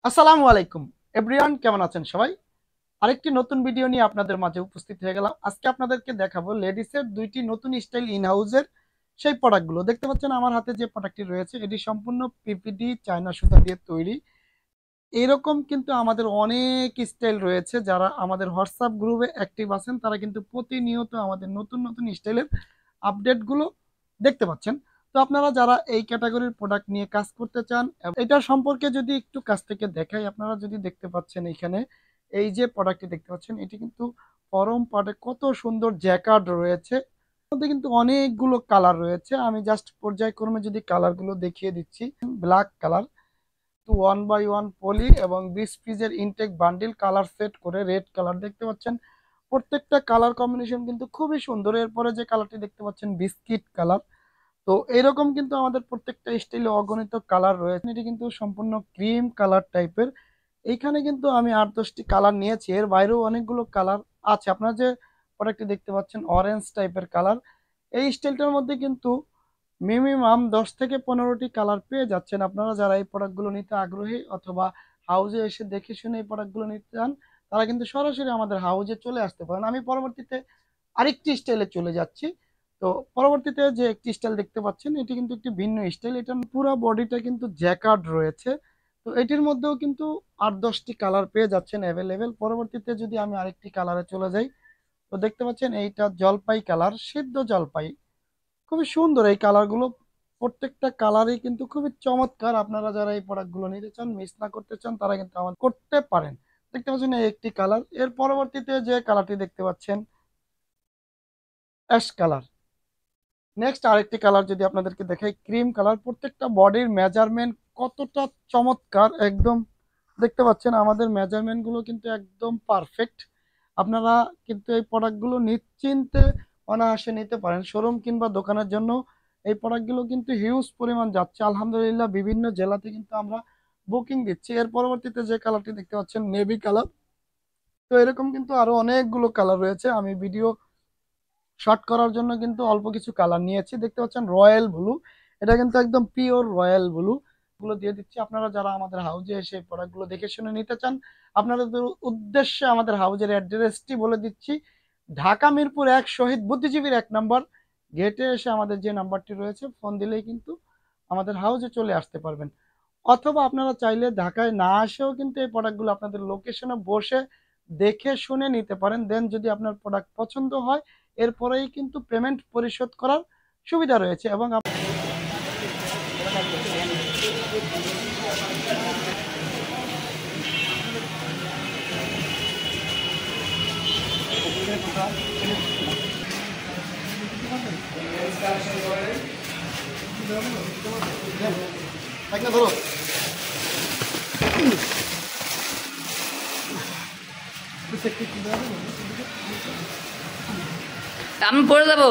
আসসালামু আলাইকুম এভরিওয়ান, কেমন আছেন সবাই? আরেকটি নতুন ভিডিও নিয়ে আপনাদের মাঝে উপস্থিত হয়ে গেলাম। আজকে আপনাদেরকে দেখাবো লেডিসের দুইটি নতুন স্টাইল ইন হাউসের সেই প্রোডাক্টগুলো। দেখতে পাচ্ছেন আমার হাতে যে প্রোডাক্টটি রয়েছে এটি সম্পূর্ণ পিপিডি চায়না সুতা দিয়ে তৈরি। এরকম কিন্তু আমাদের অনেক স্টাইল রয়েছে। যারা আমাদের হোয়াটসঅ্যাপ গ্রুপে অ্যাক্টিভ আছেন তারা কিন্তু প্রতিনিয়ত আমাদের নতুন নতুন স্টাইলের আপডেটগুলো দেখতে পাচ্ছেন। তো আপনারা যারা এই ক্যাটাগরির প্রোডাক্ট নিয়ে কাজ করতে চান, এটা সম্পর্কে যদি একটু কাছ থেকে দেখাই, আপনারা যদি দেখতে পাচ্ছেন এখানে এই যে প্রোডাক্টটি দেখতে পাচ্ছেন এটি কিন্তু ফরম পার্টে কত সুন্দর জ্যাকার্ড রয়েছে। এর মধ্যে কিন্তু অনেকগুলো কালার রয়েছে। আমি জাস্ট পর্যায়ক্রমে যদি কালারগুলো দেখিয়ে দিচ্ছি। ব্ল্যাক কালার, 1 বাই 1 পলি এবং 20 পিসের ইনটেক বান্ডিল কালার সেট করে রেড কালার দেখতে পাচ্ছেন। প্রত্যেকটা কালার কম্বিনেশন কিন্তু খুবই সুন্দর। এরপরে যে কালারটি দেখতে পাচ্ছেন বিস্কিট কালার। তো এরকম কিন্তু আমাদের প্রত্যেকটা স্টাইলে অগণিত কালার রয়েছে। এটি কিন্তু সম্পূর্ণ ক্রিম কালার টাইপের। এইখানে কিন্তু আমি 8-10টি কালার নিয়েছি, এর বাইরেও অনেকগুলো কালার আছে। আপনারা যে প্রোডাক্টটি দেখতে পাচ্ছেন অরেঞ্জ টাইপের কালার, এই স্টাইলটার মধ্যে কিন্তু মিনিমাম 10 থেকে 15টি কালার পেয়ে যাচ্ছেন। আপনারা যারা এই প্রোডাক্টগুলো নিতে আগ্রহী অথবা হাউজে এসে দেখে শুনে এই প্রোডাক্টগুলো নিতে চান, তারা কিন্তু সরাসরি আমাদের হাউজে চলে আসতে পারেন। আমি পরবর্তীতে আরেকটি স্টাইলে চলে যাচ্ছি। তো পরবর্তীতে যে একটি স্টাইল দেখতে পাচ্ছেন এটি কিন্তু একটি ভিন্ন স্টাইল। এটা পুরো বডিটা কিন্তু জ্যাকার্ড রয়েছে। তো এটির মধ্যেও কিন্তু 8-10টি কালার পেয়ে যাচ্ছেন অ্যাভেলেবেল। পরবর্তীতে যদি আমি আরেকটি কালারে চলে যাই, তো দেখতে পাচ্ছেন এইটা জলপাই কালার, সিদ্ধ জলপাই। খুবই সুন্দর এই কালারগুলো। প্রত্যেকটা কালারই কিন্তু খুবই চমৎকার। আপনারা যারা এই প্রোডাক্টগুলো নিতে চান, মিস না করতে চান, তারা কিন্তু আমাদের করতে পারেন। দেখতে পাচ্ছেন এই একটি কালার। এর পরবর্তীতে যে কালারটি দেখতে পাচ্ছেন অ্যাশ কালার। নেক্সট আরেকটি কালার যদি আপনাদেরকে দেখাই ক্রিম কালার। প্রত্যেকটা বডির মেজারমেন্ট কতটা চমৎকার একদম। দেখতে পাচ্ছেন আমাদের মেজারমেন্টগুলো কিন্তু একদম পারফেক্ট। আপনারা কিন্তু এই প্রোডাক্টগুলো নিশ্চিন্তে অনায়াসে নিতে পারেন। শোরুম কিংবা দোকানের জন্য এই প্রোডাক্টগুলো কিন্তু হিউজ পরিমাণ যাচ্ছে আলহামদুলিল্লাহ। বিভিন্ন জেলাতে কিন্তু আমরা বুকিং দিচ্ছি। এর পরবর্তীতে যে কালারটি দেখতে পাচ্ছেন নেভি কালার। তো এরকম কিন্তু আরো অনেকগুলো কালার রয়েছে। আমি ভিডিও শর্ট করার জন্য কিন্তু অল্প কিছু কালার নিয়েছি। দেখতে পাচ্ছেন রয়্যাল ব্লু, এটা কিন্তু একদম পিওর রয়্যাল ব্লু। গুলো দিয়ে দিচ্ছি। আপনারা যারা আমাদের হাউজে এসে প্রোডাক্টগুলো দেখে শুনে নিতে চান, আপনাদের উদ্দেশ্যে আমাদের হাউজের অ্যাড্রেসটি বলে দিচ্ছি। ঢাকা মিরপুর 1 শহীদ বুদ্ধিজীবীর 1 নম্বর গেটে এসে আমাদের যে নাম্বারটি রয়েছে ফোন দিলেই কিন্তু আমাদের হাউজে চলে আসতে পারবেন। অথবা আপনারা চাইলে ঢাকায় না আসেও কিন্তু এই প্রোডাক্টগুলো আপনাদের লোকেশনে বসে দেখে শুনে নিতে পারেন। দেন যদি আপনার প্রোডাক্ট পছন্দ হয়, এরপরেই কিন্তু পেমেন্ট পরিশোধ করার সুবিধা রয়েছে। এবং ধরো আমি পড়ে যাবো।